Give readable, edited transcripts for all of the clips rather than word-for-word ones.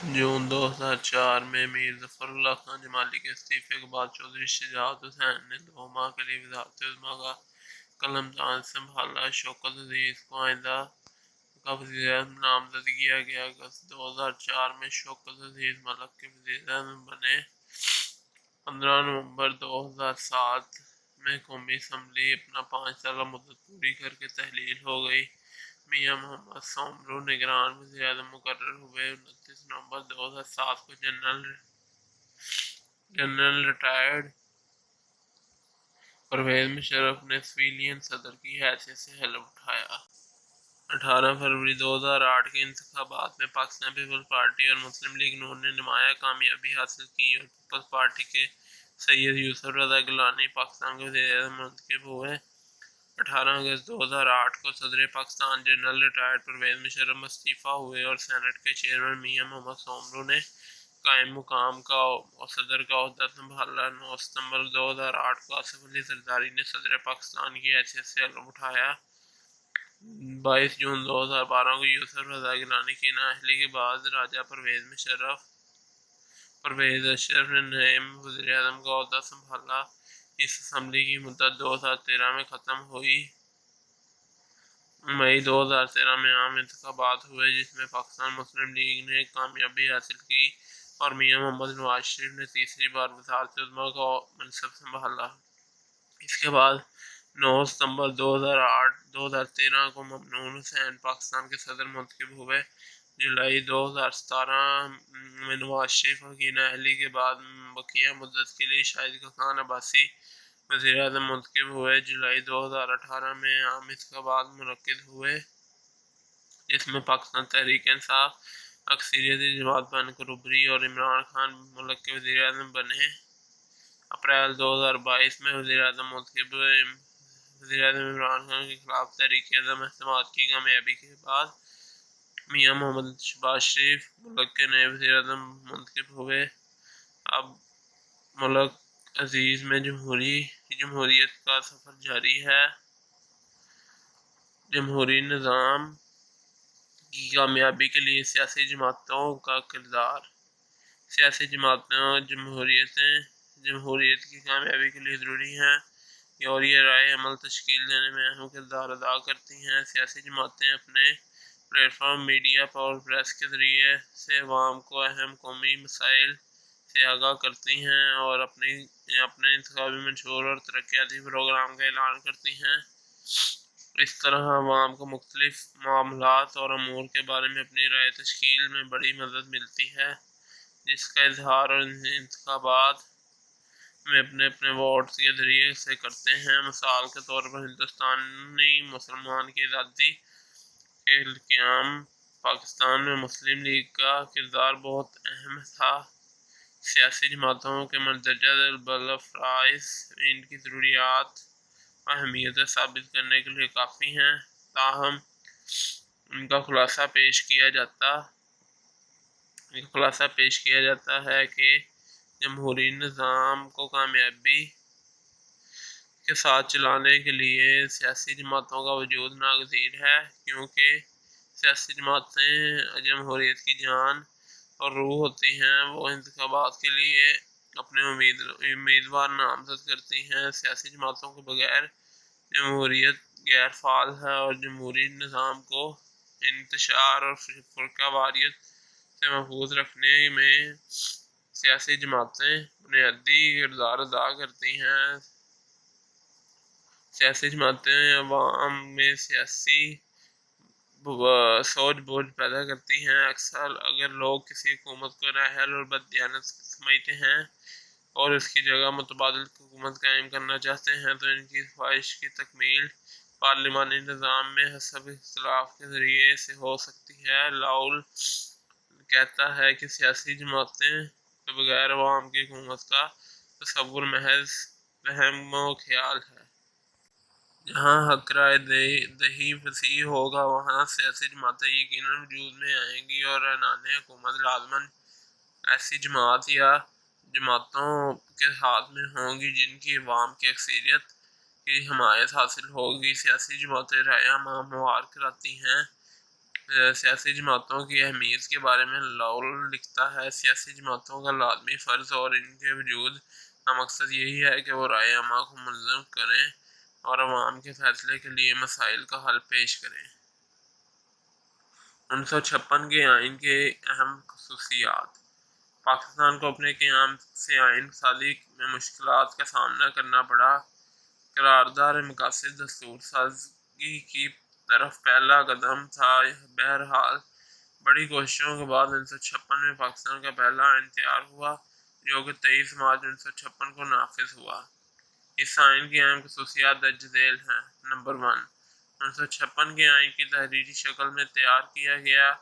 جون 2004 میں میر ظفر اللہ خان جمالی کے استعفے کے بعد چودھری شجاعت حسین نے 2 ماہ کے لیے وزارت عظمیٰ کا قلمدان سنبھالا۔ شوکت عزیز کو آئندہ کا وزیر اعظم نامزد کیا گیا۔ اگست 2004 میں شوکت عزیز ملک کے وزیر اعظم بنے۔ 15 نومبر 2007 میں قومی اسمبلی اپنا 5 سالہ مدت پوری کر کے تحلیل ہو گئی۔ میاں محمد سومرو نگران وزیر اعظم مقرر ہوئے۔ 29 نومبر 2007 کو جنرل ریٹائرڈ پرویز مشرف نے سویلین صدر کی حیثیت سے حلف اٹھایا۔ 18 فروری 2008 کے انتخابات میں پاکستان پیپلز پارٹی اور مسلم لیگ نون نے نمایاں کامیابی حاصل کی اور پیپلز پارٹی کے سید یوسف رضا گیلانی پاکستان کے وزیر اعظم منتخب ہوئے۔ 18 اگست 2008 کو صدر پاکستان جنرل ریٹائرڈ پرویز مشرف استعفیٰ ہوئے اور سینیٹ کے چیئرمین میاں محمد سومرو نے قائم مقام کا صدر کا عہدہ سنبھالا۔ 9 ستمبر 2008 کو آصف علی زرداری نے صدر پاکستان کی حیثیت سے حلف اٹھایا۔ 22 جون 2012 کو یوسف رضا گیلانی کی نااہلی کے بعد راجہ پرویز اشرف نے نئے وزیر اعظم کا عہدہ سنبھالا۔ اس اسمبلی کی مدت 2013 میں ختم ہوئی۔ مئی 2013 میں عام انتخابات ہوئے جس میں پاکستان مسلم لیگ نے کامیابی حاصل کی اور میاں محمد نواز شریف نے تیسری بار وزارت عظمیٰ کا منصب سنبھالا۔ اس کے بعد 9 ستمبر 2013 کو ممنون حسین پاکستان کے صدر منتخب ہوئے۔ جولائی 2017 میں نواز شریف کی نااہلی کے بعد بقیہ مدت کے لیے شاہد خاقان عباسی وزیر اعظم منتخب ہوئے۔ جولائی 2018 میں عام انتخابات منعقد ہوئے جس میں پاکستان تحریک انصاف اکثریتی جماعت بن کر ابھری اور عمران خان ملک کے وزیر اعظم بنے۔ اپریل 2022 میں وزیر اعظم منتخب ہوئے۔ وزیر اعظم عمران خان کے خلاف تحریک عدم اعتماد کی کامیابی کے بعد میاں محمد شہباز شریف ملک کے نئے وزیر اعظم منتخب ہوئے۔ اب ملک عزیز میں جمہوریت کا سفر جاری ہے۔ جمہوری نظام کی کامیابی کے لیے سیاسی جماعتوں کا کردار۔ سیاسی جماعتیں جمہوریت کی کامیابی کے لیے ضروری ہیں اور یہ رائے عمل تشکیل دینے میں اہم کردار ادا کرتی ہیں۔ سیاسی جماعتیں اپنے پلیٹ فارم، میڈیا اور پریس کے ذریعے سے عوام کو اہم قومی مسائل سے آگاہ کرتی ہیں اور اپنے انتخابی منشور اور ترقیاتی پروگرام کا اعلان کرتی ہیں۔ اس طرح عوام کو مختلف معاملات اور امور کے بارے میں اپنی رائے تشکیل میں بڑی مدد ملتی ہے جس کا اظہار اور انتخابات میں اپنے ووٹ کے ذریعے سے کرتے ہیں۔ مثال کے طور پر ہندوستانی مسلمان کی آزادی کے قیام پاکستان میں مسلم لیگ کا کردار بہت اہم تھا۔ سیاسی جماعتوں کے مندرجہ ذیل بالافرائض ان کی ضروریات و اہمیتیں ثابت کرنے کے لیے کافی ہیں، تاہم ان کا خلاصہ پیش کیا جاتا ہے کہ جمہوری نظام کو کامیابی کے ساتھ چلانے کے لیے سیاسی جماعتوں کا وجود ناگزیر ہے، کیونکہ سیاسی جماعتیں جمہوریت کی جان اور روح ہوتی ہیں۔ وہ انتخابات کے لیے اپنے امیدوار نامزد کرتی ہیں۔ سیاسی جماعتوں کے بغیر جمہوریت غیر فعال ہے اور جمہوری نظام کو انتشار اور فرقہ واریت سے محفوظ رکھنے میں سیاسی جماعتیں بنیادی کردار ادا کرتی ہیں۔ سیاسی جماعتیں عوام میں سیاسی سوچ بوجھ پیدا کرتی ہیں۔ اکثر اگر لوگ کسی حکومت کو نااہل اور بددیانت سمجھتے ہیں اور اس کی جگہ متبادل حکومت قائم کرنا چاہتے ہیں تو ان کی خواہش کی تکمیل پارلیمانی نظام میں حسب اختلاف کے ذریعے سے ہو سکتی ہے۔ لاؤل کہتا ہے کہ سیاسی جماعتیں کے بغیر عوام کی حکومت کا تصور محض وہم و خیال ہے۔ جہاں حق رائے دہی وسیع ہوگا وہاں سیاسی جماعتیں یقیناً وجود میں آئیں گی اور اعلان حکومت لازماً ایسی جماعت یا جماعتوں کے ہاتھ میں ہوں گی جن کی عوام کی اکثریت کی حمایت حاصل ہوگی۔ سیاسی جماعتیں رائے عامہ ہموار کراتی ہیں سیاسی جماعتوں کی اہمیت کے بارے میں لاول لکھتا ہے، سیاسی جماعتوں کا لازمی فرض اور ان کے وجود کا مقصد یہی ہے کہ وہ رائے عامہ کو منظم کریں اور عوام کے فیصلے کے لیے مسائل کا حل پیش کریں۔ 1956 کے آئین کے اہم خصوصیات۔ پاکستان کو اپنے قیام سے آئین سازی میں مشکلات کا سامنا کرنا پڑا۔ قرارداد مقاصد دستور سازی کی طرف پہلا قدم تھا۔ بہرحال بڑی کوششوں کے بعد 1956 میں پاکستان کا پہلا آئین تیار ہوا، جو کہ 23 مارچ 1956 کو نافذ ہوا۔ اس آئین کی اہم خصوصیات درج ذیل ہیں۔ نمبر 1، 1956 کے آئین کی تحریری شکل میں تیار کیا گیا۔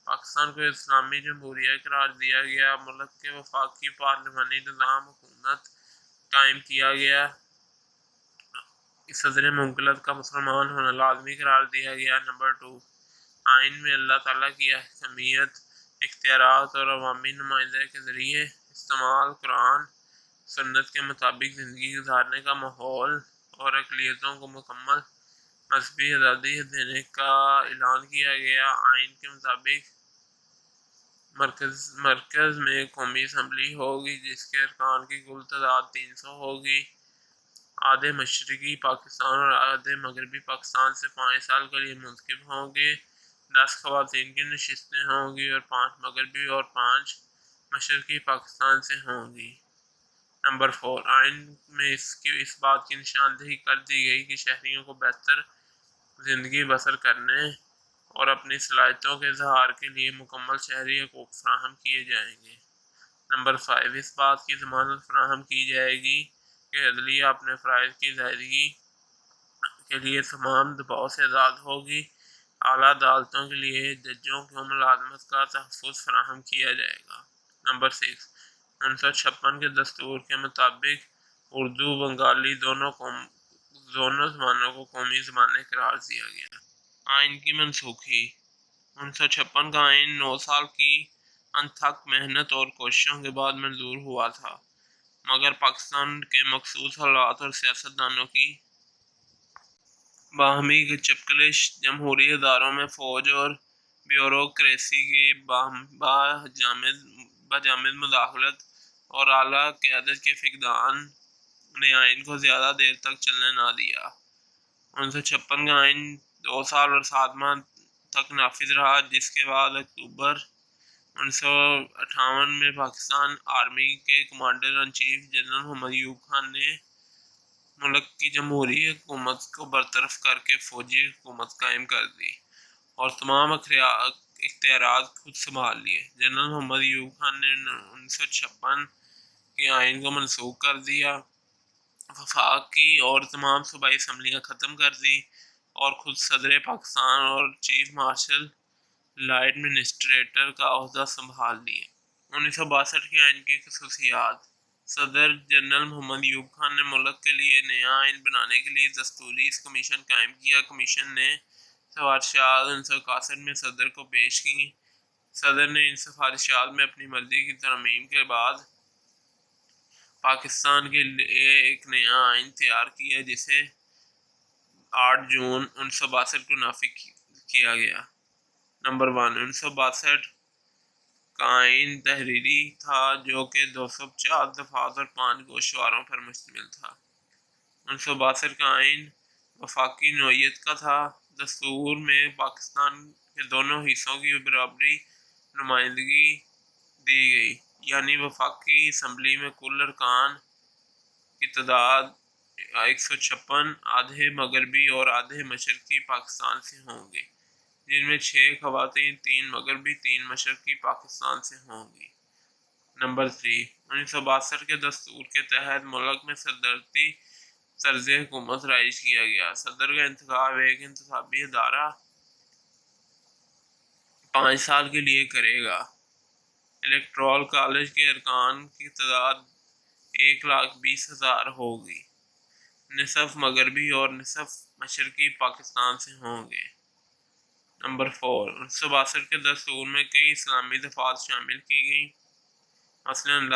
پاکستان کو اسلامی جمہوریہ قرار دیا گیا۔ ملک کے وفاقی پارلیمانی نظام حکومت قائم کیا گیا۔ صدر مملکت کا مسلمان ہونا لازمی قرار دیا گیا۔ نمبر 2، آئین میں اللہ تعالیٰ کی حاکمیت، اختیارات اور عوامی نمائندگی کے ذریعے استعمال، قرآن سنت کے مطابق زندگی گزارنے کا ماحول اور اقلیتوں کو مکمل مذہبی آزادی دینے کا اعلان کیا گیا۔ آئین کے مطابق مرکز میں قومی اسمبلی ہوگی، جس کے ارکان کی کل تعداد 300 ہوگی۔ آدھے مشرقی پاکستان اور آدھے مغربی پاکستان سے 5 سال کے لیے منتخب ہوں گے۔ 10 خواتین کی نشستیں ہوں گی اور 5 مغربی اور 5 مشرقی پاکستان سے ہوں گی۔ نمبر 4، آئین میں اس بات کی نشاندہی کر دی گئی کہ شہریوں کو بہتر زندگی بسر کرنے اور اپنی صلاحیتوں کے اظہار کے لیے مکمل شہری حقوق فراہم کیے جائیں گے۔ نمبر 5، اس بات کی ضمانت فراہم کی جائے گی کہ عدلیہ اپنے فرائض کی ادائیگی کے لیے تمام دباؤ سے آزاد ہوگی۔ اعلیٰ عدالتوں کے لیے ججوں کو ملازمت کا تحفظ فراہم کیا جائے گا۔ نمبر 6، 1956 کے دستور کے مطابق اردو بنگالی دونوں زبانوں کو قومی زبانیں قرار دیا گیا۔ آئین کی منسوخی۔ 1956 کا آئین 9 سال کی انتھک محنت اور کوششوں کے بعد منظور ہوا تھا، مگر پاکستان کے مخصوص حالات اور سیاستدانوں کی باہمی چپکلش، جمہوری اداروں میں فوج اور بیوروکریسی کی بجامد مداخلت اور اعلیٰ قیادت کے فقدان نے آئین کو زیادہ دیر تک چلنے نہ دیا۔ 1956 کا آئین 2 سال اور 7 ماہ تک نافذ رہا، جس کے بعد اکتوبر 1958 میں پاکستان آرمی کے کمانڈر ان چیف جنرل محمد ایوب خان نے ملک کی جمہوری حکومت کو برطرف کر کے فوجی حکومت قائم کر دی اور تمام اختیارات خود سنبھال لیے۔ جنرل محمد ایوب خان نے 1956 کے آئین کو منسوخ کر دیا، وفاقی اور تمام صوبائی اسمبلیاں ختم کر دی اور خود صدر پاکستان اور چیف مارشل لا ایڈمنسٹریٹر کا عہدہ سنبھال لیے۔ 1962 کے آئین کی خصوصیات۔ صدر جنرل محمد ایوب خان نے ملک کے لیے نیا آئین بنانے کے لیے دستوری کمیشن قائم کیا۔ کمیشن نے سفارشات 1961 میں صدر کو پیش کی۔ صدر نے ان سفارشات میں اپنی مرضی کی ترمیم کے بعد پاکستان کے لیے ایک نیا آئین تیار کیا، جسے 8 جون 1962 کو نافذ کیا گیا۔ نمبر 1، 1962 کا آئین تحریری تھا، جو کہ 250 دفعات اور 5 گوشواروں پر مشتمل تھا۔ 1962 کا آئین وفاقی نوعیت کا تھا۔ دستور میں پاکستان کے دونوں حصوں کی برابری نمائندگی دی گئی، یعنی وفاقی اسمبلی میں کل ارکان کی تعداد 156 آدھے مغربی اور آدھے مشرقی پاکستان سے ہوں گے، جن میں 6 خواتین، 3 مغربی، 3 مشرقی پاکستان سے ہوں گی۔ نمبر 3، 1962 کے دستور کے تحت ملک میں صدارتی طرز حکومت رائج کیا گیا۔ صدر کا انتخاب ایک انتخابی ادارہ 5 سال کے لیے کرے گا۔ الیکٹورل کالج کے ارکان کی تعداد 1,20,000 ہوگی۔ نصف مغربی اور نصف مشرقی پاکستان سے ہوں گے۔ نمبر 4، 1962 کے دستور میں کئی اسلامی دفعات شامل کی گئیں، مثلاً اللہ